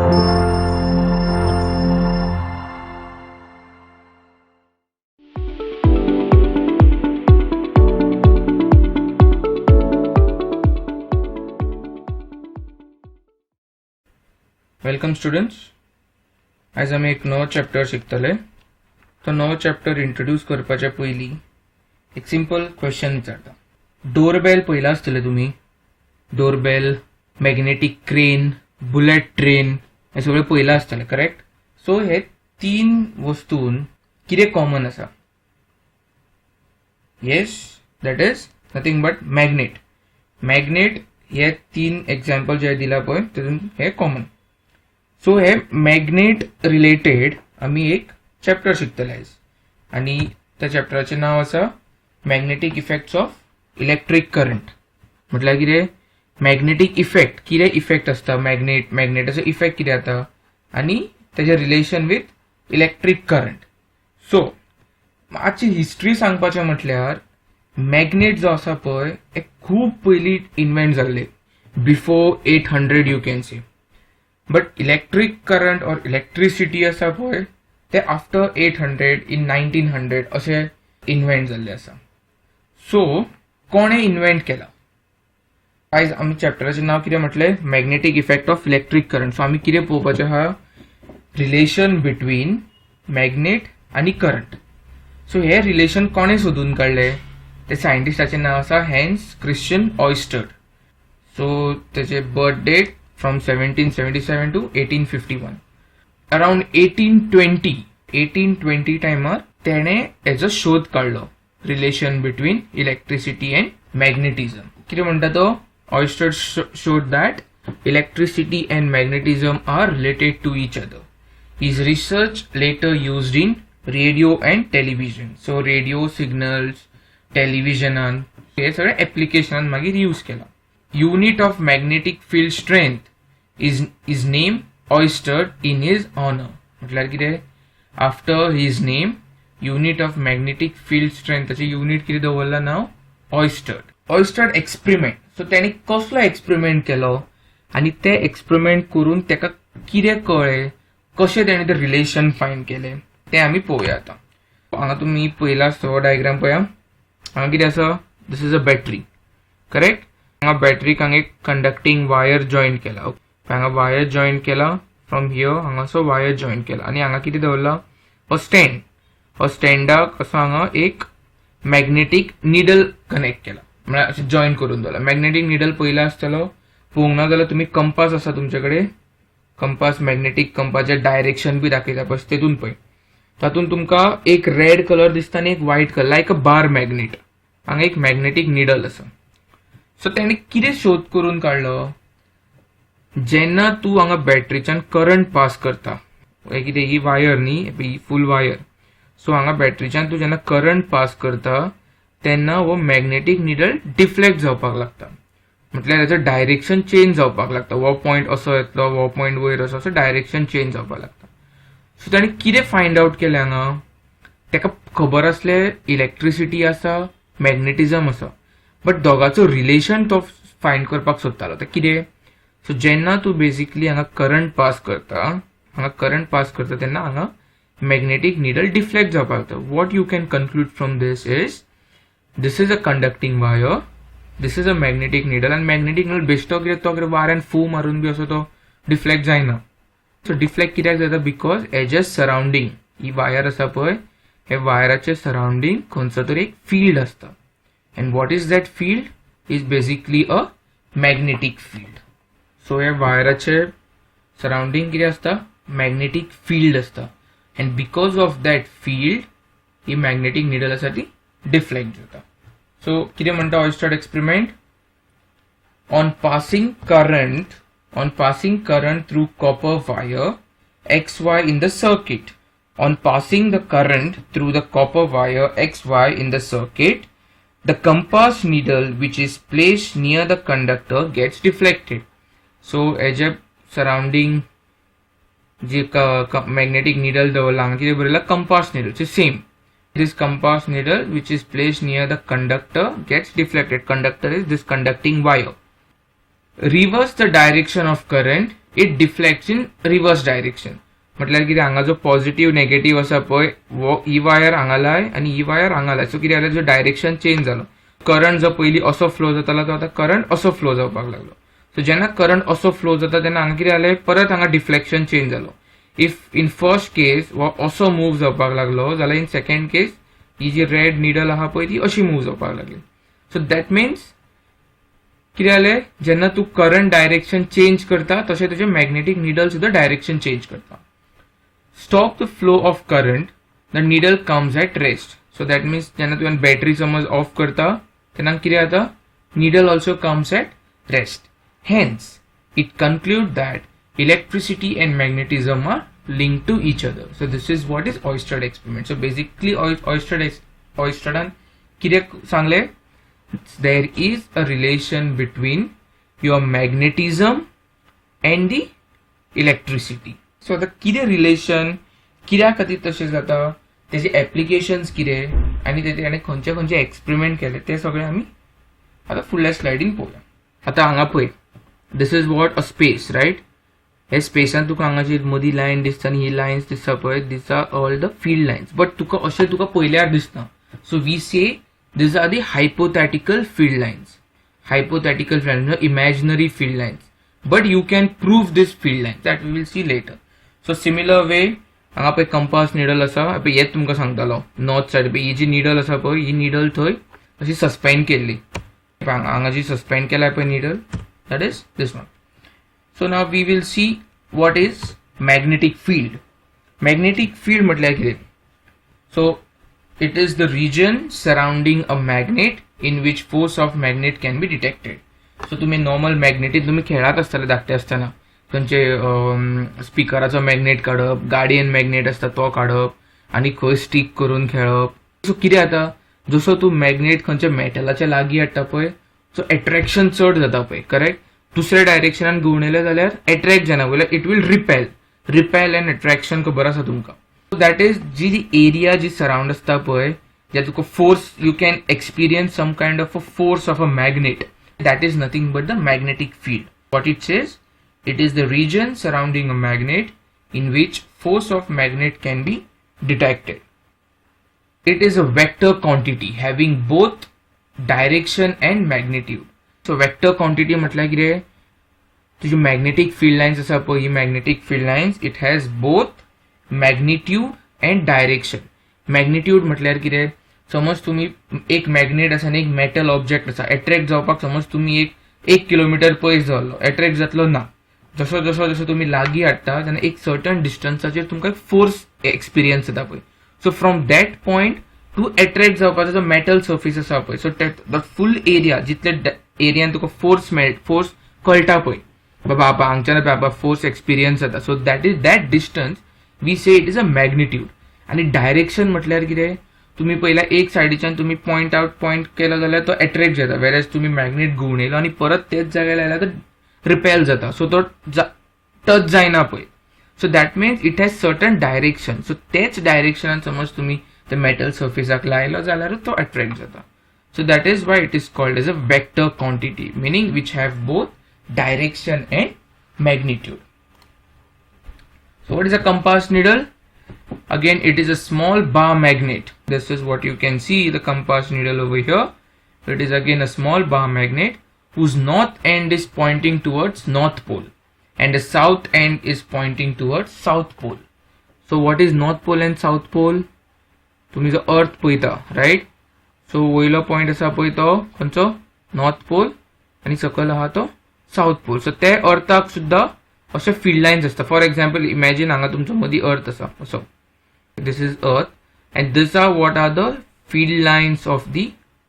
Welcome students. आज आमी एक नवो चॅप्टर शिकतले. तो नवो चॅप्टर इंट्रोड्यूस करपाच्या पयलीं एक सिंपल क्वेश्चन विचारता. डोरबेल पयला आसतले तुमी. Doorbell, magnetic crane, bullet train हे सगळे पयला आसतले, करेक्ट? सो हे तीन वस्तून कितें कॉमन आसा? Yes, that is nothing but magnet. Magnet हे तीन एक्झाम्पल जे दिला पळय तितून हे कॉमन. सो हे मॅग्नेट रिलेटेड आम्ही एक चॅप्टर शिकतले आज, आणि त्या चॅप्टराचे नाव आसा magnetic effects of electric current. म्हटल्यार कितें? मॅग्नेटिक इफेक्ट, कितें इफेक्ट आसता मॅग्नेटाचो इफेक्ट कितें जाता आनी तेजें relation with electric current. So आजची हिस्ट्री सांगपाचें म्हटल्यार मॅग्नेट जो आसा पळय हे खूब पयलीं इन्व्हेंट जाल्ले, before 800 you can say. But electric current और इलेक्ट्रिसिटी आसा पळय ते आफ्टर 800 इन 1900 अशें इन्व्हेंट जाल्ले आसा. सो कोणे इन्व्हेंट केला? आयज आमी चॅप्टराचें नाव कितें म्हटलें? Magnetic effect of electric current. So आमी कितें पळोवपाचें आहा? रिलेशन बिटवीन मॅग्नेट आनी करंट. सो हे रिलेशन कोणे सोदून काडलें? ते सायंटिस्टाचें नाव आसा हॅन्स क्रिश्चियन ऑयस्टर. सो तेचे birth date from 1777 to 1851. Around 1820 टायमार तेणे हेजो शोध काढलो, relation between electricity and magnetism. कितें म्हणटा तो? Oyster showed that electricity and magnetism are related to each other. His research later used in radio and television. So radio signals, televisionan हे सगळे ऍप्लिकेशनान मागीर यूज केला. Unit of magnetic field strength is named Oyster in his honor. म्हटल्यार कितें? After his name unit of magnetic field strength ताचे unit कितें दवरला नाव? Oyster. Oyster experiment. So तेणी कसलो एक्सपेरिमेंट केलो आनी ते एक्सपेरिमेंट करून तेका कितें कळ्ळें, कशें तेणे ते रिलेशन फायंड केलें तें आमी पळोवया आतां. हांगा तुमी पयला सो डायग्राम पळया. हांगा कितें आसा? दिस इज अ बॅटरी, करेक्ट? हांगा बॅटरीक हांगा एक कंडक्टिंग वायर जॉईन केला. हांगा वायर जॉईन केला फ्रॉम हियर, हांगासो वायर जॉईन केला आनी हांगा कितें दवरला? हो स्टँड. हो स्टँडाक असो हांगा एक मॅग्नेटिक निडल कनेक्ट केला, म्हळ्यार अशें जॉईन करून दवरला. मॅग्नेटिक निडल पयला आसतलो, पळोवंक ना जाल्यार तुमी कंपास आसा तुमचे कडेन, कंपास मॅग्नेटिक कंपासचे डायरेक्शन बी दाखयता पळय तेतून पळय. तातूंत तुमकां एक रेड कलर दिसता आनी एक व्हाईट कलर, लायक अ बार मॅग्नेट. हांगा एक मॅग्नेटिक निडल आसा. सो तेणे कितें शोध करून काडलो? जेन्ना तूं हांगा बॅटरीच्यान करंट पास करता, कितें ही वायर न्ही, ही फूल वायर. सो हांगा बॅटरीच्यान तूं जेन्ना करंट पास करता तेन्ना हो मॅग्नेटिक निडल डिफ्लेक्ट जावपाक लागता. म्हटल्यार हेचो डायरेक्शन चेंज जावपाक लागता. हो पॉयंट असो येतलो, हो पॉयंट वयर असो डायरेक्शन चेंज जावपाक लागता. सो ताणें कितें फायंड आउट केलें हांगा? ताका खबर आसलें इलेक्ट्रिसिटी आसा, मॅग्नेटिझम आसा, बट दोगांचो रिलेशन तो फायंड करपाक सोदतालो. ते कितें? सो जेन्ना तूं बेसिकली हांगा करंट पास करता तेन्ना हांगा मॅग्नेटिक निडल डिफ्लेक्ट जावपाक लागता. What you can conclude from this is a conducting wire, this is a magnetic needle, आनी मॅग्नेटिक निडल बेश्टो कितें तो वाऱ्यान फू मारून बी असो तो डिफ्लेक्ट जायना. सो डिफ्लेक्ट कित्याक जाता? बिकॉज हेजे सरावंडींग, ही वायर आसा पळय, हे वायराचे सरावंडींग खंयचो तरी एक फील्ड आसता. And what is that field? Is basically a magnetic field. So हे वायराचे सराउंडिंग कितें आसता? मॅग्नेटिक फील्ड आसता. And because of that field he magnetic needle आसा ती डिफ्लेक्ट जाता. सो कितें म्हणटा oyster experiment? On passing current through copper wire XY in the circuit. On passing the current through the copper wire XY in the circuit, the compass needle which is placed near the conductor gets deflected. So हेजे surrounding जी magnetic needle दवरला हांगा कितें बरयला? compass needle. So same. This compass needle which is placed near the conductor gets deflected. Conductor is this conducting wire. Reverse the direction of current it deflects in reverse direction. म्हटल्यार कितें हांगा जो positive negative आसा पळय वो ही wire हांगा लाय आनी ही wire हांगा लाय. सो कितें जालें, जो डायरेक्शन चेंज जालो. करंट जो पयलीं असो फ्लो जातालो तो आतां करंट असो फ्लो जावपाक लागलो. सो जेन्ना करंट असो फ्लो जाता तेन्ना हांगा कितें जालें, परत हांगा डिफ्लेक्शन चेंज जालो. इफ इन फर्स्ट केस वो असो मूव जावपाक लागलो जाल्यार इन सेकंड केस ही जी रेड निडल आहा पळय ती अशी मूव जावपाक लागली. सो दॅट मिन्स कितें जालें, जेन्ना तूं करंट डायरेक्शन चेंज करता तशें तुजें मॅग्नेटीक निडल सुद्दां डायरेक्शन चेंज करता. Stop the flow of current, the needle comes at rest. So that means जेन्ना तुवें बॅटरी समज ऑफ करता तेन्ना कितें जाता, needle also comes at rest. Hence it conclude that electricity and magnetism are linked to each other. So this is what is Oersted experiment. So basically Oerstedan कितें सांगलें, there is a relation between your magnetism and the electricity. So the कितें relation, कित्या खातीर तशें जाता, तेजे applications कितें आनी तेणे खंयचे खंयचे एक्सपेरिमेंट केले ते सगळे आमी आतां फुडल्या स्लायडीन पळोवया. आतां हांगा पळय, this is what a space, right. हे स्पेसान तुका हांगाची मदीं लायन दिसता आनी ही लायन्स दिसता पळय, this are all the field lines. But तुका अशें तुका पयल्यार दिसना. So we say these are the hypothetical field lines. Hypothetical field lines, imaginary field lines. But you can prove this field lines that we will see later. So similar way, हांगा पळय compass needle आसा पळय, हे तुमकां सांगतालो north said पळय ही जी needle आसा पळय ही निडल थंय अशी सस्पेंड केल्ली. हांगा जी सस्पेंड केला पळय needle, that is this one. So now we will see what is magnetic field. Magnetic field म्हटल्यार कितें. So it is the region surrounding a magnet in which force of magnet can be detected. So तुम्ही normal magnetic तुम्ही खेळात आसतले धाकटे असताना, खंयचे स्पिकराचो magnet काडप, गाडयेन मॅग्नेट असता तो काडप आनी खंय स्टिक करून खेळप. सो कितें जाता, जसो तूं मॅग्नेट खंयच्या मेटलाच्या लागीं हाडटा पळय, सो एट्रॅक्शन चड जाता पळय, करेक्ट. दुसऱ्या डायरेक्शनान घुंवडायलें जाल्यार एट्रॅक्ट जायना, जाल्यार it will repel and attraction खबर आसा तुमकां. So that is जी एरिया जी सराउंड असता पळय, जे तुका force you can experience some kind of a force of a magnet, that is nothing but the magnetic field. What it says, it is the region surrounding a magnet in which force of magnet can be detected. It is a vector quantity having both direction and magnitude. So vector quantity म्हटल्यार कितें, तुजी magnetic field lines आसा पळय, ही magnetic field lines it has both magnitude and direction. Magnitude म्हटल्यार कितें, समज तुम्ही एक मॅग्नेट आसा आनी एक मेटल ऑब्जेक्ट आसा, एट्रॅक्ट जावपाक समज तुम्ही एक किलोमीटर पयस जाल्लो, एट्रॅक्ट जातलो ना. जसो जसो जसो तुम्ही लागीं हाडटा तेन्ना एक सर्टन डिस्टन्साचेर तुमकां फोर्स एक्सपिरियन्स जाता पळय. So from that point to attract जावपाचो जो मेटल सर्फेस आसा पळय, सो द फूल एरिया जितले एरियान तुका फोर्स कळटा पळय, बाबा हांगच्यान बाबा फोर्स एक्सपिरियन्स जाता. So that is that distance we say it is a magnitude. आणि डायरेक्शन म्हटल्यार कितें, तुम्ही पहिला एक सायडीच्यान तुम्ही पॉइंट केलो जाल्यार तो एट्रॅक्ट जाता, वेरेज तुम्ही मॅग्नेट घुंवडायलो आनी परत तेच जाग्यार लायल्यार तो रिपेल जाता, सो तो टच जायना पळय. So that means it has certain direction. So तेच डायरेक्शनान समज तुम्ही ते मेटल सर्फेसाक लायलो जाल्यार तो अट्रॅक्ट जाता. So that is why it is called as a vector quantity, meaning which have both direction and magnitude. So what is a compass needle? Again, it is a small bar magnet. This is what you can see, the compass needle over here. It is again a small bar magnet whose north end is pointing towards North Pole and the south end is pointing towards South Pole. So what is North Pole and South Pole? तुम्ही जो अर्थ पळयता, right. So वयलो point आसा पळय तो खंयचो, north pole, आनी सकयल आहा तो साउथ पोल. सो ते अर्थाक सुद्दां अशे फील्ड लायन्स असता. फॉर एक्झाम्पल इमॅजिन हांगा तुमचो मदीं अर्थ आसा असो, this is earth and this are what are the field lines of the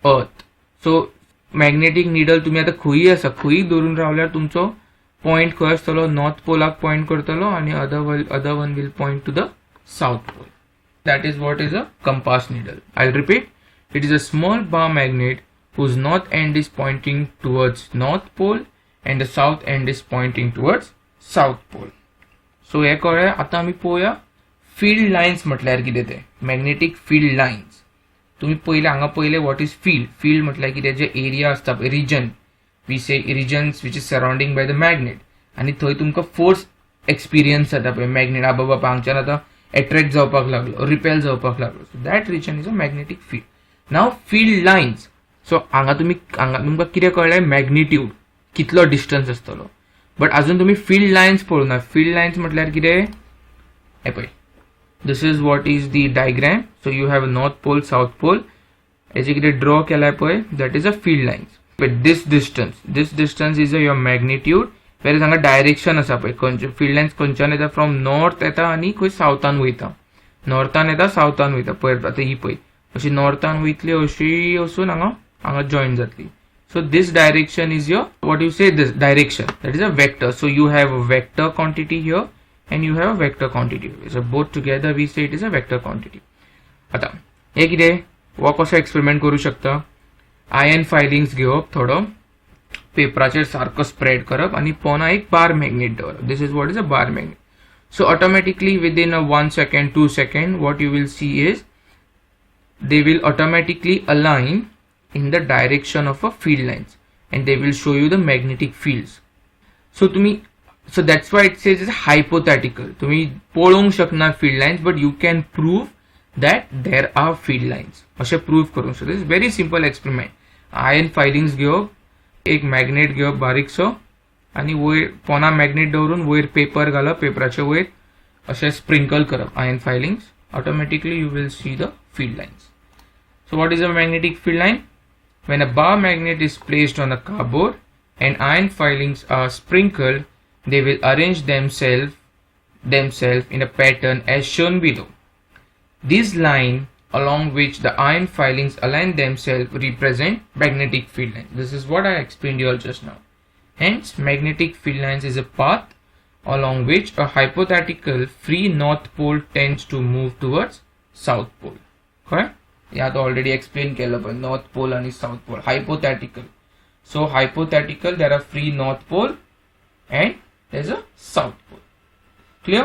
earth. So magnetic needle तुम्ही आता खंयी आसा, खंयी धरून रावल्यार तुमचो पॉइंट खंय आसतलो, नॉर्थ पोलाक पॉइंट करतलो आनी other one will point to the south pole. That is what is a compass needle. I'll repeat, it is a small bar magnet whose north end is pointing towards North Pole and the south end is pointing towards South Pole. So हे कळ्ळें. आता आमी पळोवया field lines म्हटल्यार कितें ते, magnetic field Lions. तुम्ही पहिले हांगा पहिले व्हॉट इज फील्ड. फील्ड म्हटल्यार कितें, जे एरिया आसता पळय, region, we say regions which is surrounding by the magnet, आनी थंय तुमकां फोर्स एक्सपिरियन्स जाता पळय मॅग्नेट बाबा हांगच्यान आतां एट्रॅक्ट जावपाक लागलो रिपेल जावपाक लागलो so that region is a magnetic field now field lines so हांगा तुमकां कितें कळ्ळें मॅग्निट्यूड कितलो डिस्टन्स आसतलो बट अजून तुम्ही फील्ड लायन्स पळोवना फील्ड लायन्स म्हटल्यार कितें हे पळय this is what is the diagram so you have north pole south pole हेजे कितें ड्रॉ केलाय पळय that is a field lines but this distance is a your magnitude वेर हांगा डायरेक्शन आसा पळय खंयचे फील्ड लायन्स खंयच्यान येता फ्रॉम नॉर्थ येता आनी खंय सावथान वयता नॉर्थान येता सावथान वयता पळय आतां ही पळय अशी नॉर्थान वयतली अशी वचून हांगा जॉईन जातली so this direction is your what you say this direction that is a vector so you have a vector quantity here and you have a vector quantity here. So both together we say it is a vector quantity. आता हे कितें हो कसो experiment करू शकता ion filings घेवप थोडो पेपराचेर सारको स्प्रेड करप आनी पोना एक बार मॅग्नेट दवरप this is what is a bar magnet so automatically within 1 second 2 seconds what you will see is they will automatically align in the direction of a field lines and they will show you the magnetic fields. So that's why it says it's hypothetical. तुम्ही पळोवंक शकना field lines but you can prove that there are field lines. असे prove करून शकता. This is very simple experiment. Iron filings घेवप एक magnet घेवप बारीकसो आणि वयर पोना मॅग्नेट दवरून वयर पेपर घालप पेपराचे वयर असे स्प्रिंकल करप iron filings automatically you will see the field lines. So what is a magnetic field line? When a bar magnet is placed on a cardboard and iron filings are sprinkled, they will arrange themselves in a pattern as shown below. This line along which the iron filings align themselves represent magnetic field lines. This is what I explained you all just now. Hence, magnetic field lines is a path along which a hypothetical free north pole tends to move towards south pole. Correct? या तो already explain केलं पण north pole आणि south pole hypothetical so hypothetical there are free north pole and there is a south pole clear